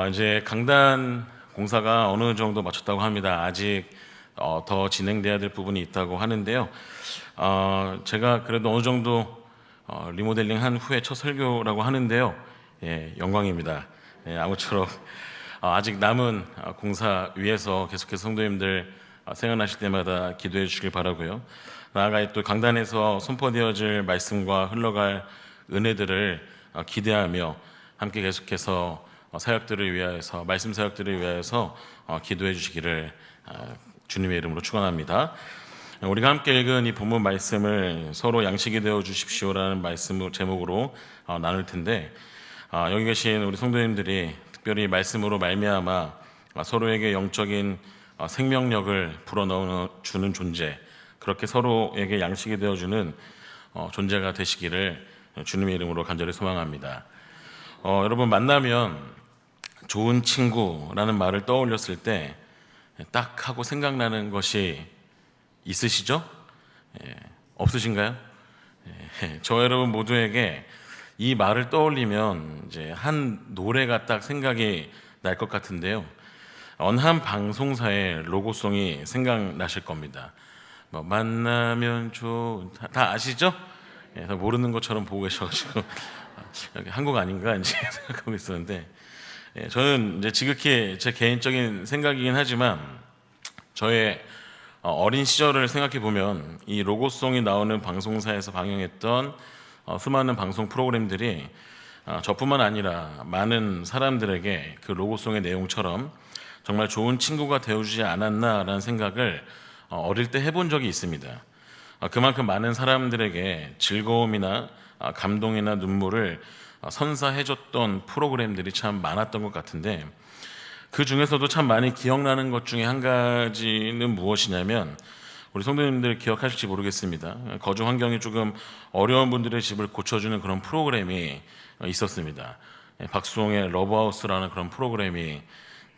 이제 강단 공사가 어느 정도 마쳤다고 합니다. 아직 더 진행돼야 될 부분이 있다고 하는데요. 제가 그래도 어느 정도 리모델링 한 후에 첫 설교라고 하는데요. 예, 영광입니다. 예, 아무쪼록 아직 남은 공사 위에서 계속해서 성도님들 생각나실 때마다 기도해 주시길 바라고요. 나아가 또 강단에서 선포되어질 말씀과 흘러갈 은혜들을 기대하며 함께 계속해서 사역들을 위하여서 말씀 사역들을 위하여서 기도해 주시기를 주님의 이름으로 축원합니다. 우리가 함께 읽은 이 본문 말씀을 서로 양식이 되어 주십시오라는 말씀 제목으로 나눌 텐데, 여기 계신 우리 성도님들이 특별히 말씀으로 말미암아 서로에게 영적인 생명력을 불어넣어 주는 존재, 그렇게 서로에게 양식이 되어 주는 존재가 되시기를 주님의 이름으로 간절히 소망합니다. 여러분, 만나면 좋은 친구라는 말을 떠올렸을 때 딱 하고 생각나는 것이 있으시죠? 없으신가요? 저 여러분 모두에게 이 말을 떠올리면 이제 한 노래가 딱 생각이 날 것 같은데요. 어느 한 방송사의 로고송이 생각나실 겁니다. 뭐 만나면 좋은, 다 아시죠? 다 모르는 것처럼 보고 계셔가지고 여기 한국 아닌가 이제 생각하고 있었는데, 저는 이제 지극히 제 개인적인 생각이긴 하지만 저의 어린 시절을 생각해 보면 이 로고송이 나오는 방송사에서 방영했던 수많은 방송 프로그램들이 저뿐만 아니라 많은 사람들에게 그 로고송의 내용처럼 정말 좋은 친구가 되어주지 않았나라는 생각을 어릴 때 해본 적이 있습니다. 그만큼 많은 사람들에게 즐거움이나 감동이나 눈물을 선사해줬던 프로그램들이 참 많았던 것 같은데, 그 중에서도 참 많이 기억나는 것 중에 한 가지는 무엇이냐면, 우리 성도님들 기억하실지 모르겠습니다. 거주 환경이 조금 어려운 분들의 집을 고쳐주는 그런 프로그램이 있었습니다. 박수홍의 러브하우스라는 그런 프로그램이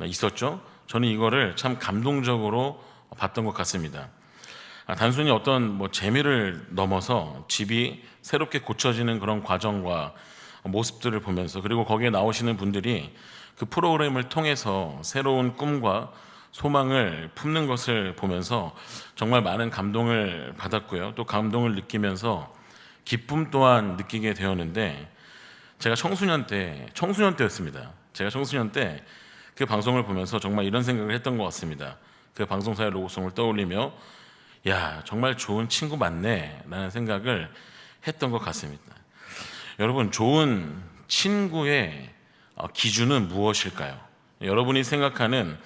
있었죠. 저는 이거를 참 감동적으로 봤던 것 같습니다. 단순히 어떤 재미를 넘어서 집이 새롭게 고쳐지는 그런 과정과 모습들을 보면서, 그리고 거기에 나오시는 분들이 그 프로그램을 통해서 새로운 꿈과 소망을 품는 것을 보면서 정말 많은 감동을 받았고요. 또 감동을 느끼면서 기쁨 또한 느끼게 되었는데, 제가 청소년 때였습니다. 제가 청소년 때 그 방송을 보면서 정말 이런 생각을 했던 것 같습니다. 그 방송사의 로고송을 떠올리며, 야, 정말 좋은 친구 맞네 라는 생각을 했던 것 같습니다. 여러분, 좋은 친구의 기준은 무엇일까요? 여러분이 생각하는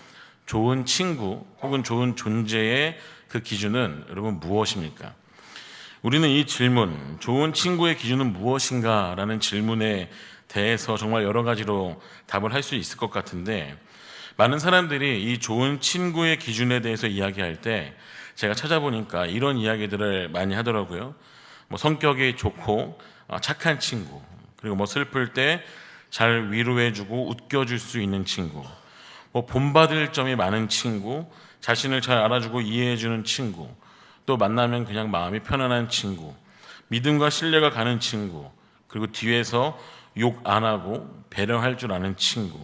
좋은 친구 혹은 좋은 존재의 그 기준은 여러분 무엇입니까? 우리는 이 질문, 좋은 친구의 기준은 무엇인가 라는 질문에 대해서 정말 여러 가지로 답을 할 수 있을 것 같은데, 많은 사람들이 이 좋은 친구의 기준에 대해서 이야기할 때 제가 찾아보니까 이런 이야기들을 많이 하더라고요. 성격이 좋고 착한 친구, 그리고 슬플 때 잘 위로해주고 웃겨줄 수 있는 친구, 본받을 점이 많은 친구, 자신을 잘 알아주고 이해해주는 친구, 또 만나면 그냥 마음이 편안한 친구, 믿음과 신뢰가 가는 친구, 그리고 뒤에서 욕 안 하고 배려할 줄 아는 친구,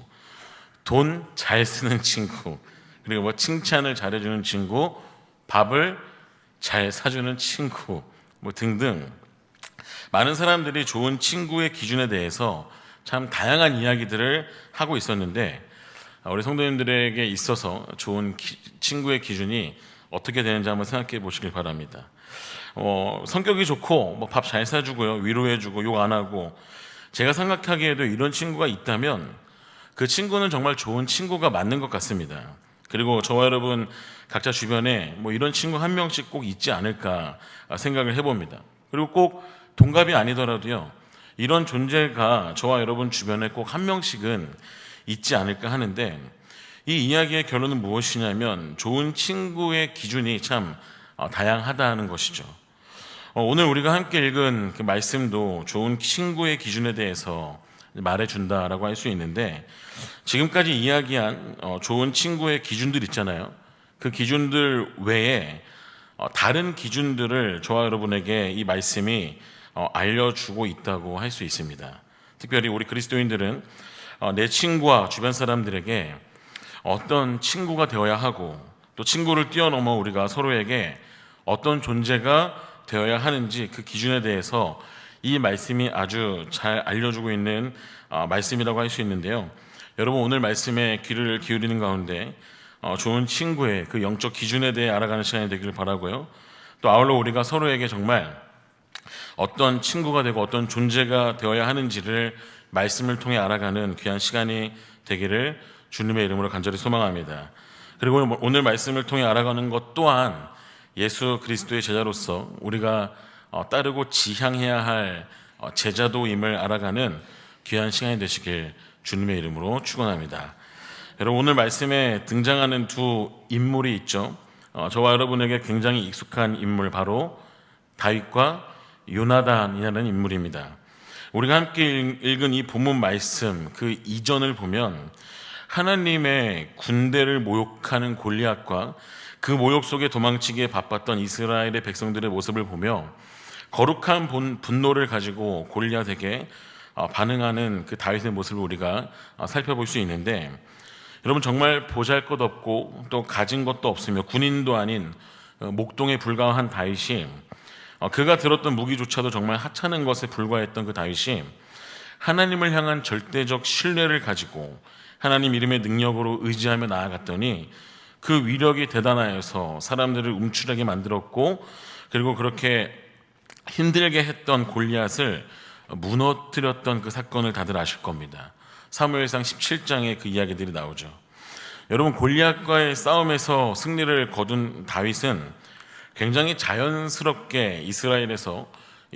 돈 잘 쓰는 친구, 그리고 칭찬을 잘해주는 친구, 밥을 잘 사주는 친구, 등등 많은 사람들이 좋은 친구의 기준에 대해서 참 다양한 이야기들을 하고 있었는데, 우리 성도님들에게 있어서 좋은 친구의 기준이 어떻게 되는지 한번 생각해 보시길 바랍니다. 성격이 좋고 밥 잘 사주고요, 위로해주고 욕 안 하고, 제가 생각하기에도 이런 친구가 있다면 그 친구는 정말 좋은 친구가 맞는 것 같습니다. 그리고 저와 여러분 각자 주변에 이런 친구 한 명씩 꼭 있지 않을까 생각을 해봅니다. 그리고 꼭 동갑이 아니더라도요, 이런 존재가 저와 여러분 주변에 꼭 한 명씩은 있지 않을까 하는데, 이 이야기의 결론은 무엇이냐면 좋은 친구의 기준이 참 다양하다는 것이죠. 오늘 우리가 함께 읽은 그 말씀도 좋은 친구의 기준에 대해서 말해준다라고 할 수 있는데, 지금까지 이야기한 좋은 친구의 기준들 있잖아요. 그 기준들 외에 다른 기준들을 저와 여러분에게 이 말씀이 알려주고 있다고 할 수 있습니다. 특별히 우리 그리스도인들은 내 친구와 주변 사람들에게 어떤 친구가 되어야 하고, 또 친구를 뛰어넘어 우리가 서로에게 어떤 존재가 되어야 하는지 그 기준에 대해서 이 말씀이 아주 잘 알려주고 있는 말씀이라고 할 수 있는데요. 여러분, 오늘 말씀에 귀를 기울이는 가운데 좋은 친구의 그 영적 기준에 대해 알아가는 시간이 되기를 바라고요. 또 아울러 우리가 서로에게 정말 어떤 친구가 되고 어떤 존재가 되어야 하는지를 말씀을 통해 알아가는 귀한 시간이 되기를 주님의 이름으로 간절히 소망합니다. 그리고 오늘 말씀을 통해 알아가는 것 또한 예수 그리스도의 제자로서 우리가 따르고 지향해야 할 제자도임을 알아가는 귀한 시간이 되시길 주님의 이름으로 축원합니다. 여러분, 오늘 말씀에 등장하는 두 인물이 있죠. 저와 여러분에게 굉장히 익숙한 인물, 바로 다윗과 요나단이라는 인물입니다. 우리가 함께 읽은 이 본문 말씀 그 이전을 보면 하나님의 군대를 모욕하는 골리앗과 그 모욕 속에 도망치기에 바빴던 이스라엘의 백성들의 모습을 보며 거룩한 분노를 가지고 골리앗에게 반응하는 그 다윗의 모습을 우리가 살펴볼 수 있는데, 여러분, 정말 보잘것없고 또 가진 것도 없으며 군인도 아닌 목동에 불과한 다윗이, 그가 들었던 무기조차도 정말 하찮은 것에 불과했던 그 다윗이 하나님을 향한 절대적 신뢰를 가지고 하나님 이름의 능력으로 의지하며 나아갔더니 그 위력이 대단하여서 사람들을 움츠리게 만들었고, 그리고 그렇게 힘들게 했던 골리앗을 무너뜨렸던 그 사건을 다들 아실 겁니다. 사무엘상 17장에 그 이야기들이 나오죠. 여러분, 골리앗과의 싸움에서 승리를 거둔 다윗은 굉장히 자연스럽게 이스라엘에서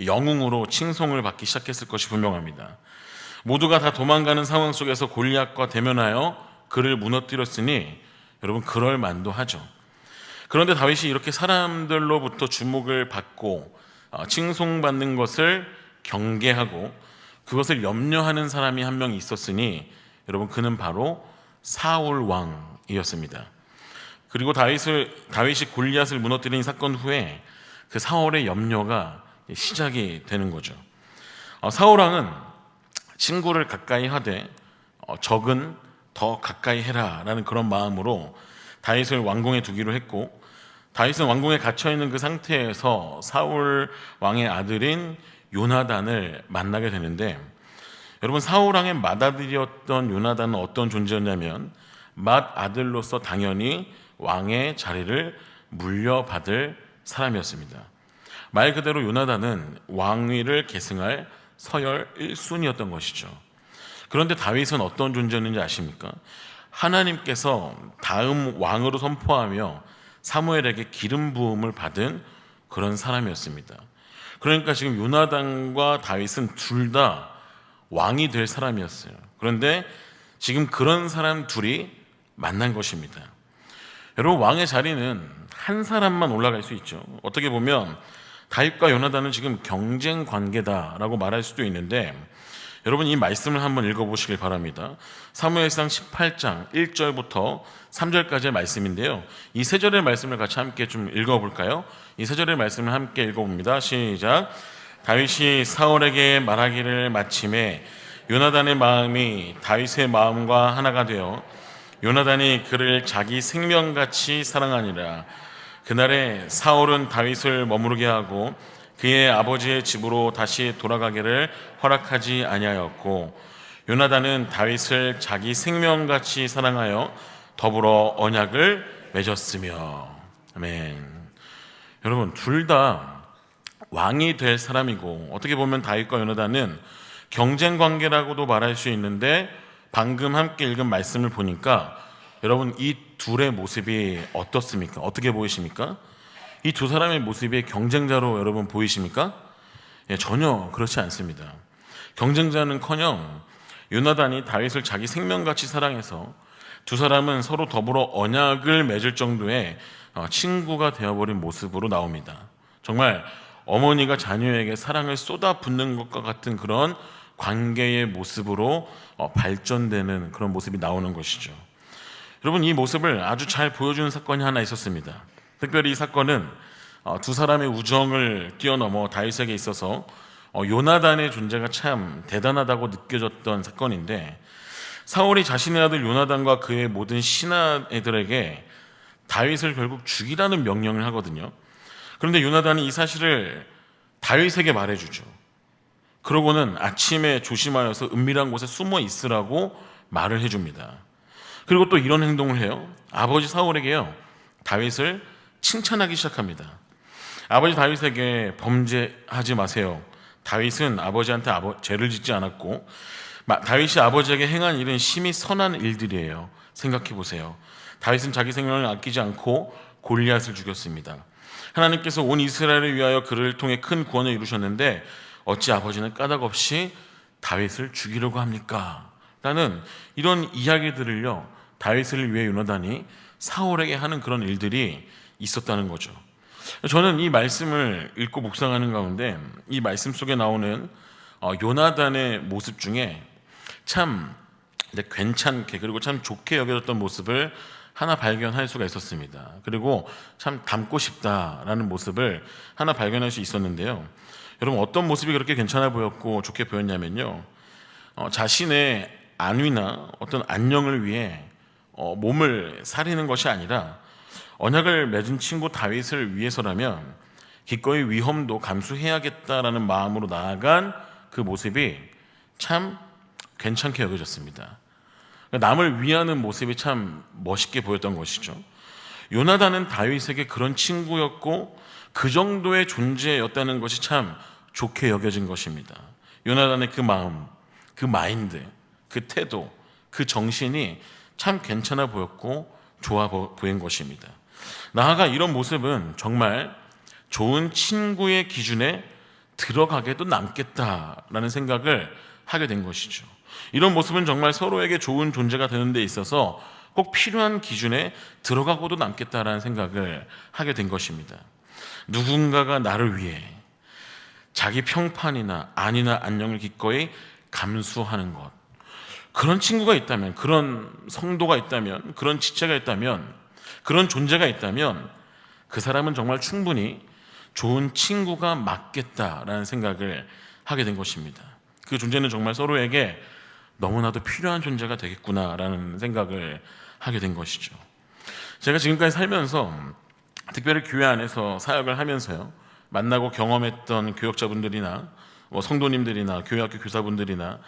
영웅으로 칭송을 받기 시작했을 것이 분명합니다. 모두가 다 도망가는 상황 속에서 골리앗과 대면하여 그를 무너뜨렸으니 여러분, 그럴 만도 하죠. 그런데 다윗이 이렇게 사람들로부터 주목을 받고 칭송받는 것을 경계하고 그것을 염려하는 사람이 한 명 있었으니 여러분, 그는 바로 사울 왕이었습니다. 그리고 다윗이 골리앗을 무너뜨린 사건 후에 그 사울의 염려가 시작이 되는 거죠. 사울 왕은 친구를 가까이 하되 적은 더 가까이 해라 라는 그런 마음으로 다윗을 왕궁에 두기로 했고, 다윗은 왕궁에 갇혀있는 그 상태에서 사울 왕의 아들인 요나단을 만나게 되는데, 여러분, 사울 왕의 맏아들이었던 요나단은 어떤 존재였냐면 맏아들로서 당연히 왕의 자리를 물려받을 사람이었습니다. 말 그대로 요나단은 왕위를 계승할 서열 1순위였던 것이죠. 그런데 다윗은 어떤 존재였는지 아십니까? 하나님께서 다음 왕으로 선포하며 사무엘에게 기름 부음을 받은 그런 사람이었습니다. 그러니까 지금 요나단과 다윗은 둘 다 왕이 될 사람이었어요. 그런데 지금 그런 사람 둘이 만난 것입니다. 여러분, 왕의 자리는 한 사람만 올라갈 수 있죠. 어떻게 보면 다윗과 요나단은 지금 경쟁 관계다라고 말할 수도 있는데, 여러분, 이 말씀을 한번 읽어보시길 바랍니다. 사무엘상 18장 1절부터 3절까지의 말씀인데요, 이 세 절의 말씀을 같이 함께 좀 읽어볼까요? 이 세 절의 말씀을 함께 읽어봅니다. 시작. 다윗이 사울에게 말하기를 마침에 요나단의 마음이 다윗의 마음과 하나가 되어 요나단이 그를 자기 생명같이 사랑하니라. 그날에 사울은 다윗을 머무르게 하고 그의 아버지의 집으로 다시 돌아가기를 허락하지 아니하였고, 요나단은 다윗을 자기 생명같이 사랑하여 더불어 언약을 맺었으며. 아멘. 여러분, 둘 다 왕이 될 사람이고, 어떻게 보면 다윗과 요나단은 경쟁 관계라고도 말할 수 있는데, 방금 함께 읽은 말씀을 보니까 여러분, 이 둘의 모습이 어떻습니까? 어떻게 보이십니까? 이 두 사람의 모습이 경쟁자로 여러분 보이십니까? 전혀 그렇지 않습니다. 경쟁자는커녕 요나단이 다윗을 자기 생명같이 사랑해서 두 사람은 서로 더불어 언약을 맺을 정도의 친구가 되어버린 모습으로 나옵니다. 정말 어머니가 자녀에게 사랑을 쏟아붓는 것과 같은 그런 관계의 모습으로 발전되는 그런 모습이 나오는 것이죠. 여러분, 이 모습을 아주 잘 보여주는 사건이 하나 있었습니다. 특별히 이 사건은 두 사람의 우정을 뛰어넘어 다윗에게 있어서 요나단의 존재가 참 대단하다고 느껴졌던 사건인데, 사울이 자신의 아들 요나단과 그의 모든 신하들에게 다윗을 결국 죽이라는 명령을 하거든요. 그런데 요나단이 이 사실을 다윗에게 말해주죠. 그러고는 아침에 조심하여서 은밀한 곳에 숨어 있으라고 말을 해줍니다. 그리고 또 이런 행동을 해요. 아버지 사울에게요, 다윗을 칭찬하기 시작합니다. 아버지 다윗에게 범죄하지 마세요. 다윗은 아버지한테 죄를 짓지 않았고 다윗이 아버지에게 행한 일은 심히 선한 일들이에요. 생각해 보세요. 다윗은 자기 생명을 아끼지 않고 골리앗을 죽였습니다. 하나님께서 온 이스라엘을 위하여 그를 통해 큰 구원을 이루셨는데 어찌 아버지는 까닭없이 다윗을 죽이려고 합니까? 라는 이런 이야기들을요, 다윗을 위해 요나단이 사울에게 하는 그런 일들이 있었다는 거죠. 저는 이 말씀을 읽고 묵상하는 가운데 이 말씀 속에 나오는 요나단의 모습 중에 참 괜찮게 그리고 참 좋게 여겨졌던 모습을 하나 발견할 수가 있었습니다. 그리고 참 닮고 싶다라는 모습을 하나 발견할 수 있었는데요. 여러분, 어떤 모습이 그렇게 괜찮아 보였고 좋게 보였냐면요, 자신의 안위나 어떤 안녕을 위해 몸을 사리는 것이 아니라 언약을 맺은 친구 다윗을 위해서라면 기꺼이 위험도 감수해야겠다라는 마음으로 나아간 그 모습이 참 괜찮게 여겨졌습니다. 남을 위하는 모습이 참 멋있게 보였던 것이죠. 요나단은 다윗에게 그런 친구였고 그 정도의 존재였다는 것이 참 좋게 여겨진 것입니다. 요나단의 그 마음, 그 마인드, 그 태도, 그 정신이 참 괜찮아 보였고 좋아 보인 것입니다. 나아가 이런 모습은 정말 좋은 친구의 기준에 들어가게도 남겠다라는 생각을 하게 된 것이죠. 이런 모습은 정말 서로에게 좋은 존재가 되는 데 있어서 꼭 필요한 기준에 들어가고도 남겠다라는 생각을 하게 된 것입니다. 누군가가 나를 위해 자기 평판이나 안이나 안녕을 기꺼이 감수하는 것, 그런 친구가 있다면, 그런 성도가 있다면, 그런 지체가 있다면, 그런 존재가 있다면 그 사람은 정말 충분히 좋은 친구가 맞겠다라는 생각을 하게 된 것입니다. 그 존재는 정말 서로에게 너무나도 필요한 존재가 되겠구나라는 생각을 하게 된 것이죠. 제가 지금까지 살면서 특별히 교회 안에서 사역을 하면서요, 만나고 경험했던 교역자분들이나 성도님들이나 교회학교 교사분들이나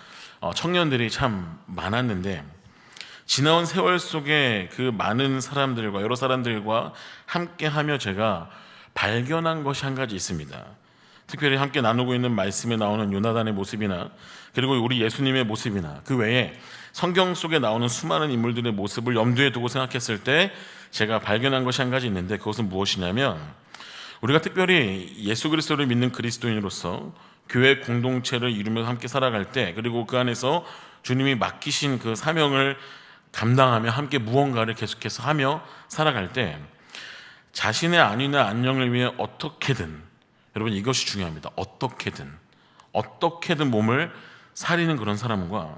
청년들이 참 많았는데, 지나온 세월 속에 그 많은 사람들과 여러 사람들과 함께하며 제가 발견한 것이 한 가지 있습니다. 특별히 함께 나누고 있는 말씀에 나오는 요나단의 모습이나 그리고 우리 예수님의 모습이나 그 외에 성경 속에 나오는 수많은 인물들의 모습을 염두에 두고 생각했을 때 제가 발견한 것이 한 가지 있는데, 그것은 무엇이냐면, 우리가 특별히 예수 그리스도를 믿는 그리스도인으로서 교회 공동체를 이루면서 함께 살아갈 때, 그리고 그 안에서 주님이 맡기신 그 사명을 감당하며 함께 무언가를 계속해서 하며 살아갈 때 자신의 안위나 안녕을 위해 어떻게든, 여러분 이것이 중요합니다. 어떻게든 몸을 사리는 그런 사람과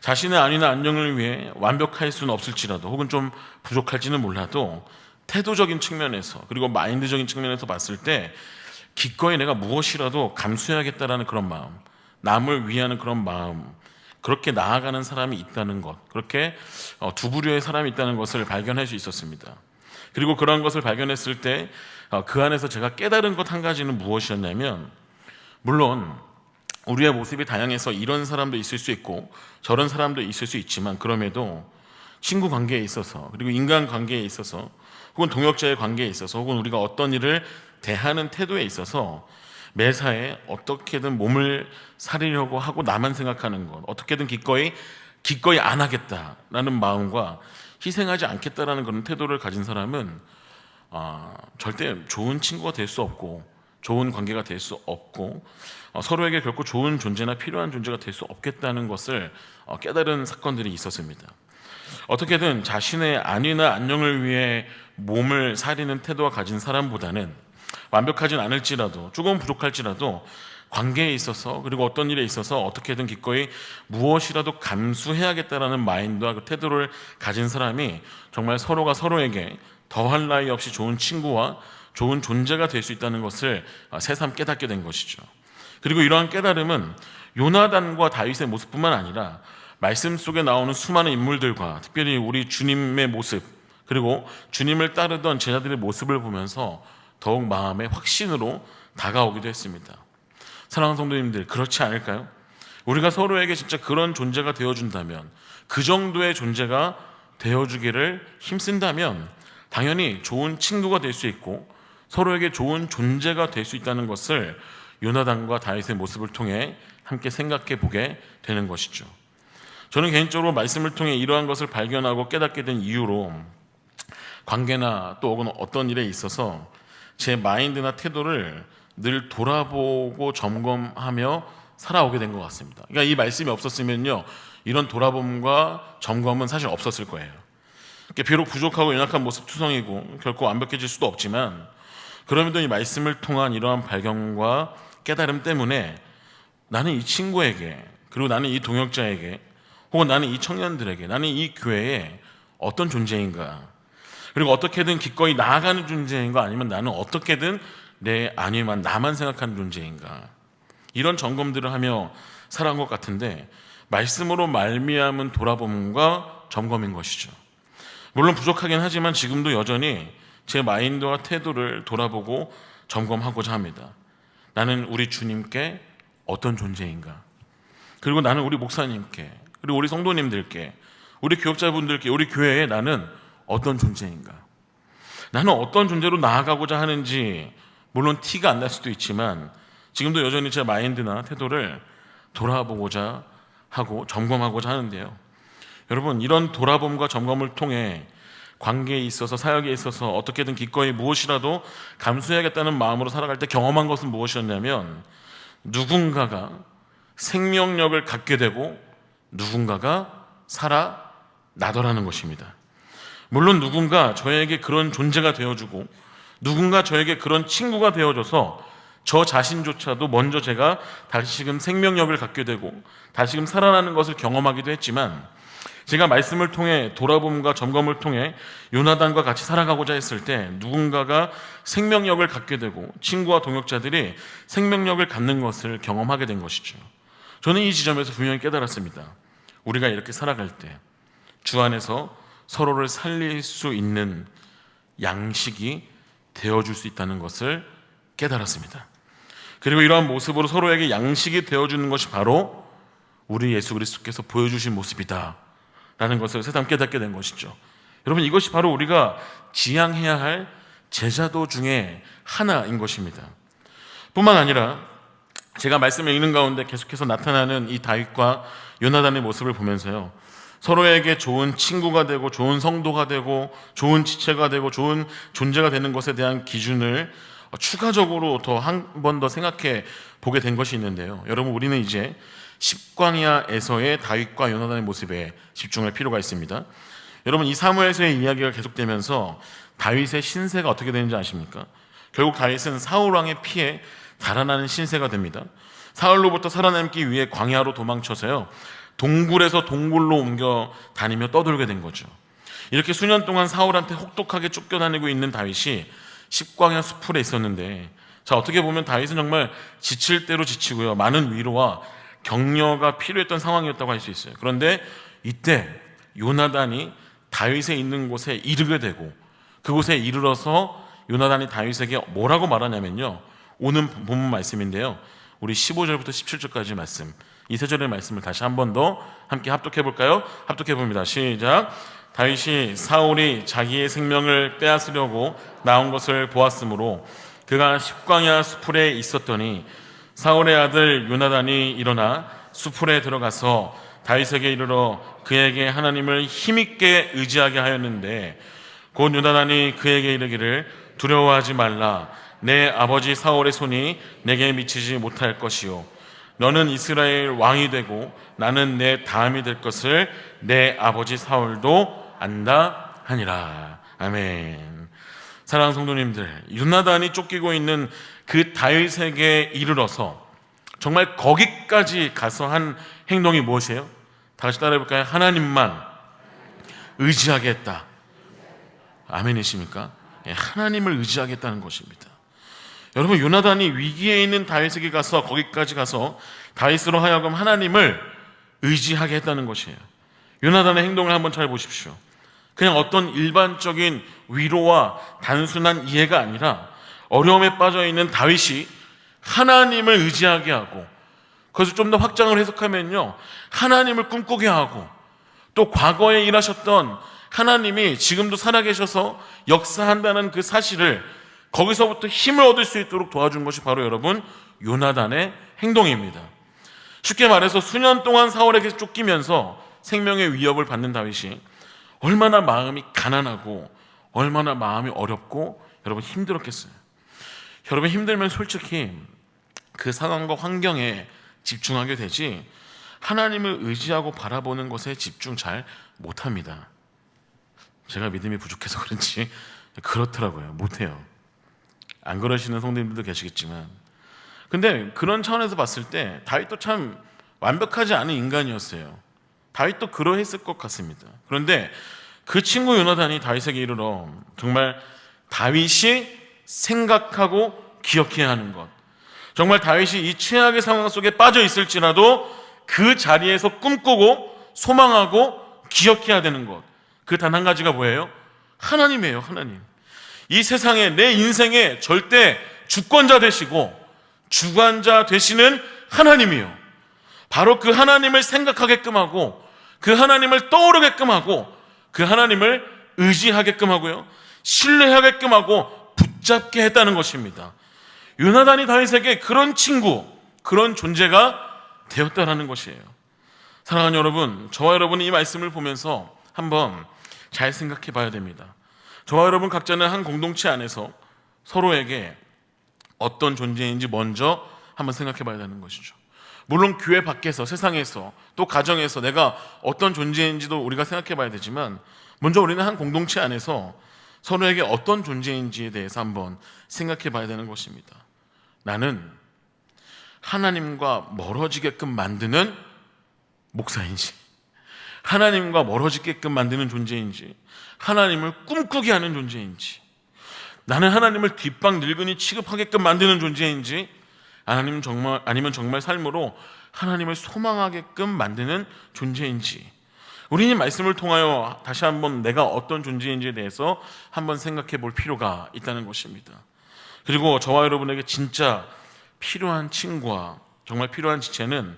자신의 안위나 안녕을 위해 완벽할 수는 없을지라도 혹은 좀 부족할지는 몰라도 태도적인 측면에서 그리고 마인드적인 측면에서 봤을 때 기꺼이 내가 무엇이라도 감수해야겠다라는 그런 마음, 남을 위하는 그런 마음, 그렇게 나아가는 사람이 있다는 것, 그렇게 두 부류의 사람이 있다는 것을 발견할 수 있었습니다. 그리고 그런 것을 발견했을 때 그 안에서 제가 깨달은 것 한 가지는 무엇이었냐면, 물론 우리의 모습이 다양해서 이런 사람도 있을 수 있고 저런 사람도 있을 수 있지만, 그럼에도 친구 관계에 있어서 그리고 인간 관계에 있어서 혹은 동역자의 관계에 있어서 혹은 우리가 어떤 일을 대하는 태도에 있어서 매사에 어떻게든 몸을 사리려고 하고 나만 생각하는 것, 어떻게든 기꺼이 안 하겠다라는 마음과 희생하지 않겠다라는 그런 태도를 가진 사람은 절대 좋은 친구가 될 수 없고 좋은 관계가 될 수 없고 서로에게 결코 좋은 존재나 필요한 존재가 될 수 없겠다는 것을 깨달은 사건들이 있었습니다. 어떻게든 자신의 안위나 안녕을 위해 몸을 사리는 태도가 가진 사람보다는 완벽하진 않을지라도 조금 부족할지라도 관계에 있어서 그리고 어떤 일에 있어서 어떻게든 기꺼이 무엇이라도 감수해야겠다라는 마인드와 그 태도를 가진 사람이 정말 서로가 서로에게 더할 나위 없이 좋은 친구와 좋은 존재가 될 수 있다는 것을 새삼 깨닫게 된 것이죠. 그리고 이러한 깨달음은 요나단과 다윗의 모습뿐만 아니라 말씀 속에 나오는 수많은 인물들과 특별히 우리 주님의 모습, 그리고 주님을 따르던 제자들의 모습을 보면서 더욱 마음의 확신으로 다가오기도 했습니다. 사랑하는 성도님들, 그렇지 않을까요? 우리가 서로에게 진짜 그런 존재가 되어준다면, 그 정도의 존재가 되어주기를 힘쓴다면 당연히 좋은 친구가 될 수 있고 서로에게 좋은 존재가 될 수 있다는 것을 요나단과 다윗의 모습을 통해 함께 생각해 보게 되는 것이죠. 저는 개인적으로 말씀을 통해 이러한 것을 발견하고 깨닫게 된 이유로 관계나 또 혹은 어떤 일에 있어서 제 마인드나 태도를 늘 돌아보고 점검하며 살아오게 된 것 같습니다. 그러니까 이 말씀이 없었으면요, 이런 돌아봄과 점검은 사실 없었을 거예요. 비록 부족하고 연약한 모습 투성이고 결코 완벽해질 수도 없지만, 그럼에도 이 말씀을 통한 이러한 발견과 깨달음 때문에 나는 이 친구에게, 그리고 나는 이 동역자에게, 혹은 나는 이 청년들에게, 나는 이 교회에 어떤 존재인가, 그리고 어떻게든 기꺼이 나아가는 존재인가, 아니면 나는 어떻게든 내 안위만, 나만 생각하는 존재인가, 이런 점검들을 하며 살아온 것 같은데, 말씀으로 말미암은 돌아봄과 점검인 것이죠. 물론 부족하긴 하지만 지금도 여전히 제 마인드와 태도를 돌아보고 점검하고자 합니다. 나는 우리 주님께 어떤 존재인가, 그리고 나는 우리 목사님께, 그리고 우리 성도님들께, 우리 교역자분들께, 우리 교회에 나는 어떤 존재인가, 나는 어떤 존재로 나아가고자 하는지 물론 티가 안 날 수도 있지만 지금도 여전히 제 마인드나 태도를 돌아보고자 하고 점검하고자 하는데요. 여러분, 이런 돌아봄과 점검을 통해 관계에 있어서, 사역에 있어서 어떻게든 기꺼이 무엇이라도 감수해야겠다는 마음으로 살아갈 때 경험한 것은 무엇이었냐면, 누군가가 생명력을 갖게 되고 누군가가 살아나더라는 것입니다. 물론 누군가 저에게 그런 존재가 되어주고 누군가 저에게 그런 친구가 되어줘서 저 자신조차도 먼저 제가 다시금 생명력을 갖게 되고 다시금 살아나는 것을 경험하기도 했지만, 제가 말씀을 통해 돌아봄과 점검을 통해 요나단과 같이 살아가고자 했을 때 누군가가 생명력을 갖게 되고 친구와 동역자들이 생명력을 갖는 것을 경험하게 된 것이죠. 저는 이 지점에서 분명히 깨달았습니다. 우리가 이렇게 살아갈 때 주 안에서 서로를 살릴 수 있는 양식이 되어줄 수 있다는 것을 깨달았습니다. 그리고 이러한 모습으로 서로에게 양식이 되어주는 것이 바로 우리 예수 그리스도께서 보여주신 모습이다 라는 것을 새삼 깨닫게 된 것이죠. 여러분, 이것이 바로 우리가 지향해야 할 제자도 중에 하나인 것입니다. 뿐만 아니라 제가 말씀을 읽는 가운데 계속해서 나타나는 이 다윗과 요나단의 모습을 보면서요, 서로에게 좋은 친구가 되고 좋은 성도가 되고 좋은 지체가 되고 좋은 존재가 되는 것에 대한 기준을 추가적으로 더 한 번 더 생각해 보게 된 것이 있는데요. 여러분, 우리는 이제 십광야에서의 다윗과 요나단의 모습에 집중할 필요가 있습니다. 여러분, 이 사무엘서의 이야기가 계속되면서 다윗의 신세가 어떻게 되는지 아십니까? 결국 다윗은 사울 왕의 피해 달아나는 신세가 됩니다. 사울로부터 살아남기 위해 광야로 도망쳐서요, 동굴에서 동굴로 옮겨 다니며 떠돌게 된 거죠. 이렇게 수년 동안 사울한테 혹독하게 쫓겨다니고 있는 다윗이 십광야 수풀에 있었는데, 자, 어떻게 보면 다윗은 정말 지칠 대로 지치고요, 많은 위로와 격려가 필요했던 상황이었다고 할 수 있어요. 그런데 이때 요나단이 다윗에 있는 곳에 이르게 되고, 그곳에 이르러서 요나단이 다윗에게 뭐라고 말하냐면요, 오늘 본문 말씀인데요, 우리 15절부터 17절까지 말씀, 이 세 절의 말씀을 다시 한 번 더 함께 합독해 볼까요? 합독해 봅니다. 시작. 다윗이 사울이 자기의 생명을 빼앗으려고 나온 것을 보았으므로 그가 십광야 수풀에 있었더니 사울의 아들 요나단이 일어나 수풀에 들어가서 다윗에게 이르러 그에게 하나님을 힘있게 의지하게 하였는데, 곧 요나단이 그에게 이르기를 두려워하지 말라. 내 아버지 사울의 손이 내게 미치지 못할 것이요, 너는 이스라엘 왕이 되고 나는 내 다음이 될 것을 내 아버지 사울도 안다 하니라. 아멘. 사랑하는 성도님들, 요나단이 쫓기고 있는 그 다윗에게 이르러서 정말 거기까지 가서 한 행동이 무엇이에요? 다 같이 따라해 볼까요? 하나님만 의지하겠다. 아멘이십니까? 하나님을 의지하겠다는 것입니다. 여러분, 요나단이 위기에 있는 다윗에게 가서, 거기까지 가서 다윗으로 하여금 하나님을 의지하게 했다는 것이에요. 요나단의 행동을 한번 잘 보십시오. 그냥 어떤 일반적인 위로와 단순한 이해가 아니라 어려움에 빠져 있는 다윗이 하나님을 의지하게 하고, 그것을 좀 더 확장을 해석하면요, 하나님을 꿈꾸게 하고, 또 과거에 일하셨던 하나님이 지금도 살아계셔서 역사한다는 그 사실을 거기서부터 힘을 얻을 수 있도록 도와준 것이 바로 여러분 요나단의 행동입니다. 쉽게 말해서 수년 동안 사울에게 쫓기면서 생명의 위협을 받는 다윗이 얼마나 마음이 가난하고 얼마나 마음이 어렵고 여러분 힘들었겠어요. 여러분 힘들면 솔직히 그 상황과 환경에 집중하게 되지 하나님을 의지하고 바라보는 것에 집중 잘 못합니다. 제가 믿음이 부족해서 그런지 그렇더라고요. 못해요. 안 그러시는 성도님들도 계시겠지만, 근데 그런 차원에서 봤을 때 다윗도 참 완벽하지 않은 인간이었어요. 다윗도 그러했을 것 같습니다. 그런데 그 친구 요나단이 다윗에게 이르러 정말 다윗이 생각하고 기억해야 하는 것, 정말 다윗이 이 최악의 상황 속에 빠져 있을지라도 그 자리에서 꿈꾸고 소망하고 기억해야 되는 것, 그 단 한 가지가 뭐예요? 하나님이에요. 하나님. 이 세상에 내 인생의 절대 주권자 되시고 주관자 되시는 하나님이요, 바로 그 하나님을 생각하게끔 하고 그 하나님을 떠오르게끔 하고 그 하나님을 의지하게끔 하고요, 신뢰하게끔 하고 붙잡게 했다는 것입니다. 요나단이 다윗에게 그런 친구, 그런 존재가 되었다라는 것이에요. 사랑하는 여러분, 저와 여러분이 이 말씀을 보면서 한번 잘 생각해 봐야 됩니다. 저와 여러분 각자는 한 공동체 안에서 서로에게 어떤 존재인지 먼저 한번 생각해 봐야 되는 것이죠. 물론 교회 밖에서, 세상에서, 또 가정에서 내가 어떤 존재인지도 우리가 생각해 봐야 되지만, 먼저 우리는 한 공동체 안에서 서로에게 어떤 존재인지에 대해서 한번 생각해 봐야 되는 것입니다. 나는 하나님과 멀어지게끔 만드는 목사인지, 하나님과 멀어지게끔 만드는 존재인지, 하나님을 꿈꾸게 하는 존재인지, 나는 하나님을 뒷방 늙은이 취급하게끔 만드는 존재인지, 아니면 정말 삶으로 하나님을 소망하게끔 만드는 존재인지, 우리는 말씀을 통하여 다시 한번 내가 어떤 존재인지에 대해서 한번 생각해 볼 필요가 있다는 것입니다. 그리고 저와 여러분에게 진짜 필요한 친구와 정말 필요한 지체는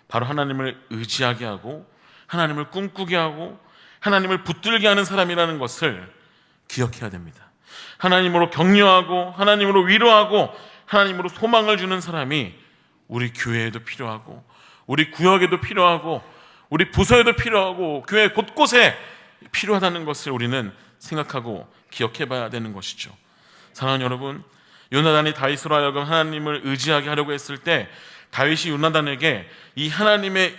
바로 하나님을 의지하게 하고 하나님을 꿈꾸게 하고 하나님을 붙들게 하는 사람이라는 것을 기억해야 됩니다. 하나님으로 격려하고 하나님으로 위로하고 하나님으로 소망을 주는 사람이 우리 교회에도 필요하고 우리 구역에도 필요하고 우리 부서에도 필요하고 교회 곳곳에 필요하다는 것을 우리는 생각하고 기억해 봐야 되는 것이죠. 사랑하는 여러분, 요나단이 다윗으로 하여금 하나님을 의지하게 하려고 했을 때 다윗이 요나단에게 이 하나님을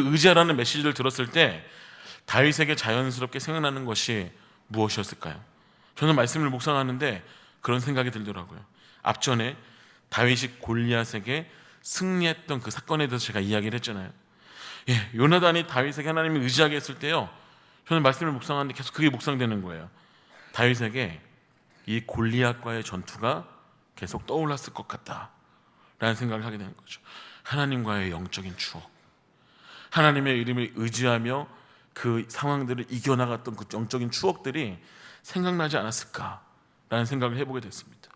의지하라는 메시지를 들었을 때 다윗에게 자연스럽게 생각나는 것이 무엇이었을까요? 저는 말씀을 묵상하는데 그런 생각이 들더라고요. 앞전에 다윗이 골리앗에게 승리했던 그 사건에 대해서 제가 이야기를 했잖아요. 요나단이 다윗에게 하나님을 의지하게 했을 때요, 저는 말씀을 묵상하는데 계속 그게 묵상되는 거예요. 다윗에게 이 골리앗과의 전투가 계속 떠올랐을 것 같다라는 생각을 하게 되는 거죠. 하나님과의 영적인 추억, 하나님의 이름을 의지하며 그 상황들을 이겨나갔던 그 영적인 추억들이 생각나지 않았을까라는 생각을 해보게 됐습니다.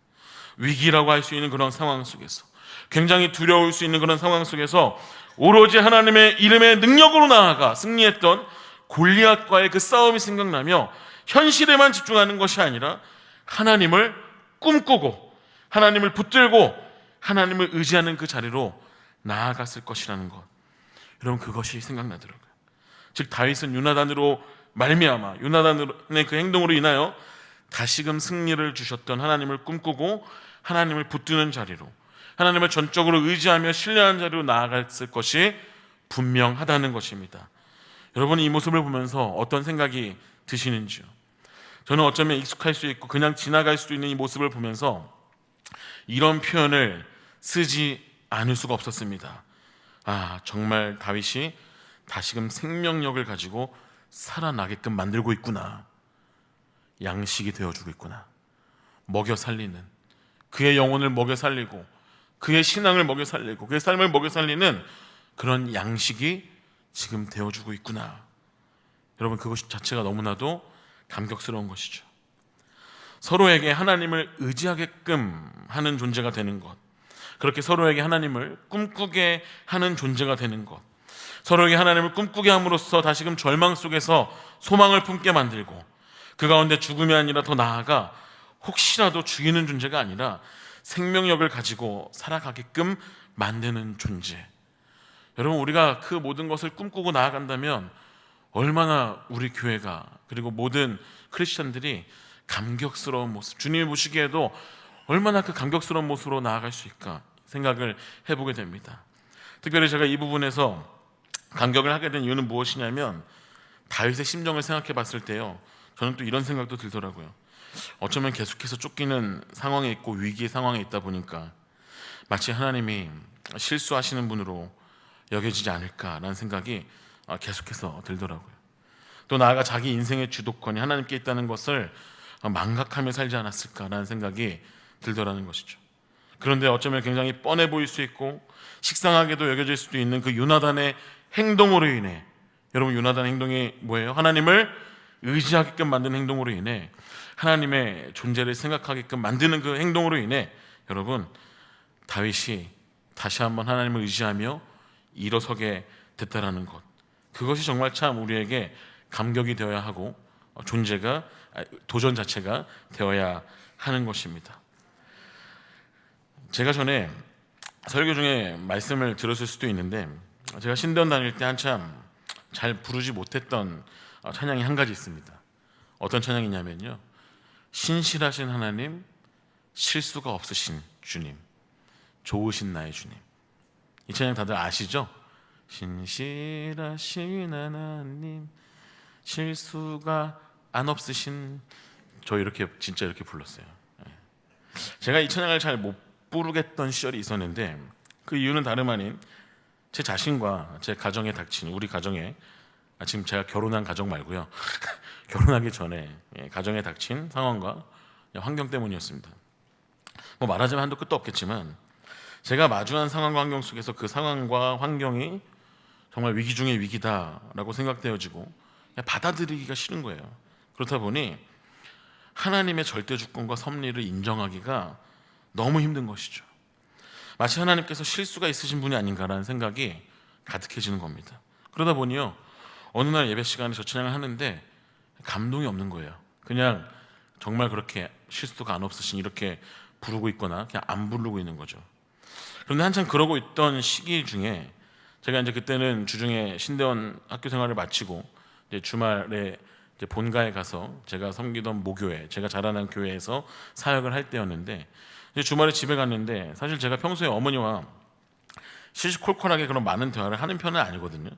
위기라고 할 수 있는 그런 상황 속에서, 굉장히 두려울 수 있는 그런 상황 속에서 오로지 하나님의 이름의 능력으로 나아가 승리했던 골리앗과의 그 싸움이 생각나며 현실에만 집중하는 것이 아니라 하나님을 꿈꾸고 하나님을 붙들고 하나님을 의지하는 그 자리로 나아갔을 것이라는 것, 여러분 그것이 생각나더라고요. 즉 다윗은 요나단으로 말미암아, 요나단의 그 행동으로 인하여 다시금 승리를 주셨던 하나님을 꿈꾸고 하나님을 붙드는 자리로, 하나님을 전적으로 의지하며 신뢰하는 자리로 나아갔을 것이 분명하다는 것입니다. 여러분이 이 모습을 보면서 어떤 생각이 드시는지요? 저는 어쩌면 익숙할 수 있고 그냥 지나갈 수도 있는 이 모습을 보면서 이런 표현을 쓰지 않을 수가 없었습니다. 정말 다윗이 다시금 생명력을 가지고 살아나게끔 만들고 있구나, 양식이 되어주고 있구나, 먹여 살리는, 그의 영혼을 먹여 살리고 그의 신앙을 먹여 살리고 그의 삶을 먹여 살리는 그런 양식이 지금 되어주고 있구나. 여러분, 그것 자체가 너무나도 감격스러운 것이죠. 서로에게 하나님을 의지하게끔 하는 존재가 되는 것, 그렇게 서로에게 하나님을 꿈꾸게 하는 존재가 되는 것, 서로에게 하나님을 꿈꾸게 함으로써 다시금 절망 속에서 소망을 품게 만들고, 그 가운데 죽음이 아니라 더 나아가 혹시라도 죽이는 존재가 아니라 생명력을 가지고 살아가게끔 만드는 존재. 여러분, 우리가 그 모든 것을 꿈꾸고 나아간다면 얼마나 우리 교회가, 그리고 모든 크리스천들이 감격스러운 모습, 주님이 보시기에도 얼마나 그 감격스러운 모습으로 나아갈 수 있을까 생각을 해보게 됩니다. 특별히 제가 이 부분에서 감격을 하게 된 이유는 무엇이냐면, 다윗의 심정을 생각해 봤을 때요, 저는 또 이런 생각도 들더라고요. 어쩌면 계속해서 쫓기는 상황에 있고 위기의 상황에 있다 보니까 마치 하나님이 실수하시는 분으로 여겨지지 않을까라는 생각이 계속해서 들더라고요. 또 나아가 자기 인생의 주도권이 하나님께 있다는 것을 망각하며 살지 않았을까라는 생각이 들더라는 것이죠. 그런데 어쩌면 굉장히 뻔해 보일 수 있고 식상하게도 여겨질 수도 있는 그 요나단의 행동으로 인해, 여러분, 요나단의 행동이 뭐예요? 하나님을 의지하게끔 만드는 행동으로 인해, 하나님의 존재를 생각하게끔 만드는 그 행동으로 인해 여러분, 다윗이 다시 한번 하나님을 의지하며 일어서게 됐다라는 것, 그것이 정말 참 우리에게 감격이 되어야 하고 존재가, 도전 자체가 되어야 하는 것입니다. 제가 전에 설교 중에 말씀을 들었을 수도 있는데, 제가 신대원 다닐 때 한참 잘 부르지 못했던 찬양이 한 가지 있습니다. 어떤 찬양이냐면요, 신실하신 하나님, 실수가 없으신 주님, 좋으신 나의 주님. 이 찬양 다들 아시죠? 신실하신 하나님, 실수가 안 없으신, 저 이렇게 진짜 이렇게 불렀어요. 제가 이 찬양을 잘 못 부르겠던 시절이 있었는데, 그 이유는 다름 아닌 제 자신과 제 가정에 닥친, 우리 가정에, 지금 제가 결혼한 가정 말고요, 결혼하기 전에 가정에 닥친 상황과 환경 때문이었습니다. 뭐 말하자면 한도 끝도 없겠지만, 제가 마주한 상황과 환경 속에서 그 상황과 환경이 정말 위기 중의 위기다라고 생각되어지고 받아들이기가 싫은 거예요. 그렇다 보니 하나님의 절대 주권과 섭리를 인정하기가 너무 힘든 것이죠. 마치 하나님께서 실수가 있으신 분이 아닌가라는 생각이 가득해지는 겁니다. 그러다 보니요, 어느 날 예배 시간에 저 찬양을 하는데 감동이 없는 거예요. 그냥 정말 그렇게 실수가 안 없으신 이렇게 부르고 있거나 그냥 안 부르고 있는 거죠. 그런데 한참 그러고 있던 시기 중에, 제가 이제 그때는 주중에 신대원 학교 생활을 마치고 이제 주말에 이제 본가에 가서 제가 섬기던 모교회, 제가 자라난 교회에서 사역을 할 때였는데, 이제 주말에 집에 갔는데, 사실 제가 평소에 어머니와 시시콜콜하게 그런 많은 대화를 하는 편은 아니거든요.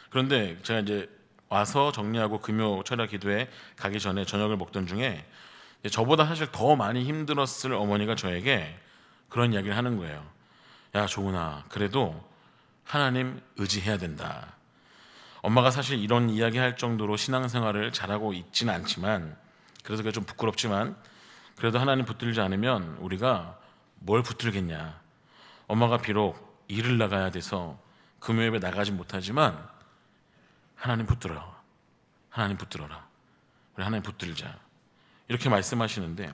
그런데 제가 이제 와서 정리하고 금요 철야 기도에 가기 전에 저녁을 먹던 중에 저보다 사실 더 많이 힘들었을 어머니가 저에게 그런 이야기를 하는 거예요. 야, 조은아, 그래도 하나님 의지해야 된다. 엄마가 사실 이런 이야기 할 정도로 신앙생활을 잘하고 있지는 않지만, 그래서 그게 좀 부끄럽지만, 그래도 하나님 붙들지 않으면 우리가 뭘 붙들겠냐. 엄마가 비록 일을 나가야 돼서 금요예배 나가지 못하지만 하나님 붙들어, 하나님 붙들어라, 우리 하나님 붙들자, 이렇게 말씀하시는데,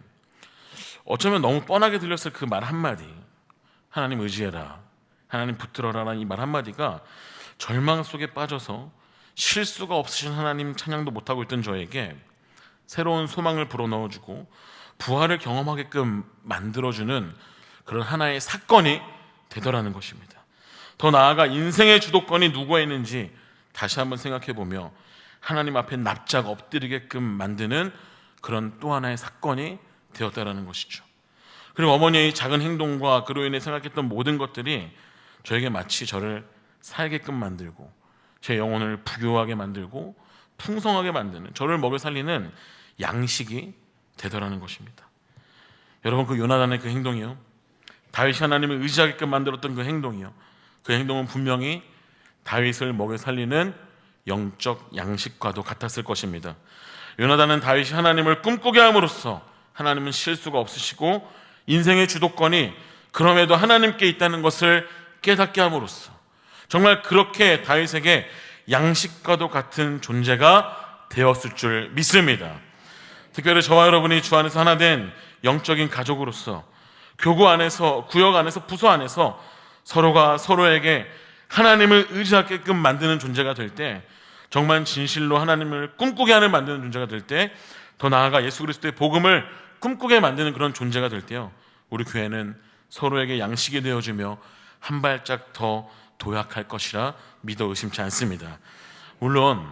어쩌면 너무 뻔하게 들렸을 그 말 한마디, 하나님 의지해라, 하나님 붙들어라라는 이 말 한마디가 절망 속에 빠져서 실수가 없으신 하나님 찬양도 못하고 있던 저에게 새로운 소망을 불어넣어주고 부활을 경험하게끔 만들어주는 그런 하나의 사건이 되더라는 것입니다. 더 나아가 인생의 주도권이 누구에 있는지 다시 한번 생각해보며 하나님 앞에 납작 엎드리게끔 만드는 그런 또 하나의 사건이 되었다라는 것이죠. 그리고 어머니의 작은 행동과 그로 인해 생각했던 모든 것들이 저에게 마치 저를 살게끔 만들고 제 영혼을 부유하게 만들고 풍성하게 만드는, 저를 먹여 살리는 양식이 되더라는 것입니다. 여러분, 그 요나단의 그 행동이요, 다윗이 하나님을 의지하게끔 만들었던 그 행동이요, 그 행동은 분명히 다윗을 먹여 살리는 영적 양식과도 같았을 것입니다. 요나단은 다윗이 하나님을 꿈꾸게 함으로써 하나님은 실수가 없으시고 인생의 주도권이 그럼에도 하나님께 있다는 것을 깨닫게 함으로써 정말 그렇게 다윗에게 양식과도 같은 존재가 되었을 줄 믿습니다. 특별히 저와 여러분이 주 안에서 하나 된 영적인 가족으로서 교구 안에서, 구역 안에서, 부서 안에서 서로가 서로에게 하나님을 의지하게끔 만드는 존재가 될 때, 정말 진실로 하나님을 꿈꾸게 하는 만드는 존재가 될 때, 더 나아가 예수 그리스도의 복음을 꿈꾸게 만드는 그런 존재가 될 때요, 우리 교회는 서로에게 양식이 되어주며 한 발짝 더 도약할 것이라 믿어 의심치 않습니다. 물론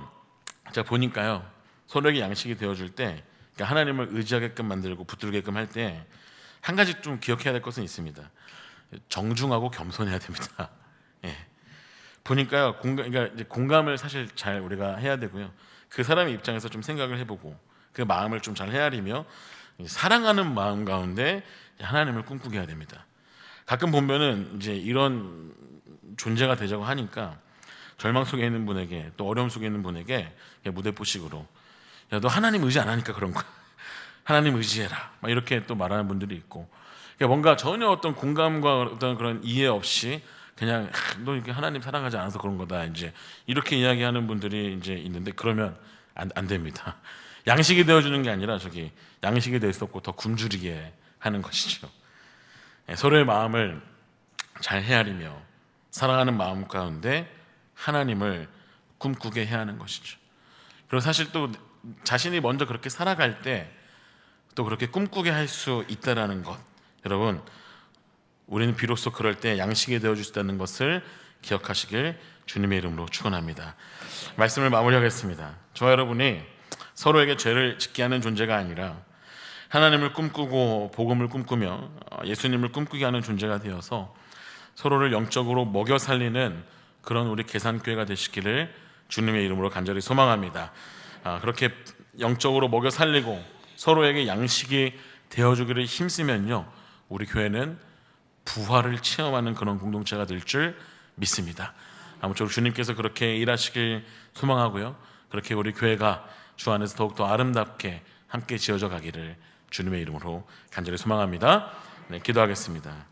제가 보니까요, 서로에게 양식이 되어줄 때, 그러니까 하나님을 의지하게끔 만들고 붙들게끔 할 때 한 가지 좀 기억해야 될 것은 있습니다. 정중하고 겸손해야 됩니다. 예. 보니까요, 그러니까 이제 공감을 사실 잘 우리가 해야 되고요, 그 사람의 입장에서 좀 생각을 해보고 그 마음을 좀 잘 헤아리며 사랑하는 마음 가운데 하나님을 꿈꾸게 해야 됩니다. 가끔 보면은 이제 이런 존재가 되자고 하니까 절망 속에 있는 분에게, 또 어려움 속에 있는 분에게 무대포식으로, 야, 너 하나님 의지 안 하니까 그런 거야, 하나님 의지해라, 막 이렇게 또 말하는 분들이 있고, 그러니까 뭔가 전혀 어떤 공감과 어떤 그런 이해 없이 그냥 너 이렇게 하나님 사랑하지 않아서 그런 거다, 이제 이렇게 이야기하는 분들이 이제 있는데, 그러면 안 됩니다. 양식이 되어주는 게 아니라 저기 양식이 될 수 없고 더 굶주리게 하는 것이죠. 서로의 마음을 잘 헤아리며 사랑하는 마음 가운데 하나님을 꿈꾸게 해야 하는 것이죠. 그리고 사실 또 자신이 먼저 그렇게 살아갈 때 또 그렇게 꿈꾸게 할 수 있다라는 것, 여러분, 우리는 비로소 그럴 때 양식이 되어줄 수 있다는 것을 기억하시길 주님의 이름으로 축원합니다. 말씀을 마무리하겠습니다. 저와 여러분이 서로에게 죄를 짓게 하는 존재가 아니라 하나님을 꿈꾸고 복음을 꿈꾸며 예수님을 꿈꾸게 하는 존재가 되어서 서로를 영적으로 먹여 살리는 그런 우리 계산교회가 되시기를 주님의 이름으로 간절히 소망합니다. 그렇게 영적으로 먹여 살리고 서로에게 양식이 되어주기를 힘쓰면요, 우리 교회는 부활을 체험하는 그런 공동체가 될 줄 믿습니다. 아무쪼록 주님께서 그렇게 일하시길 소망하고요, 그렇게 우리 교회가 주 안에서 더욱더 아름답게 함께 지어져 가기를 주님의 이름으로 간절히 소망합니다. 네, 기도하겠습니다.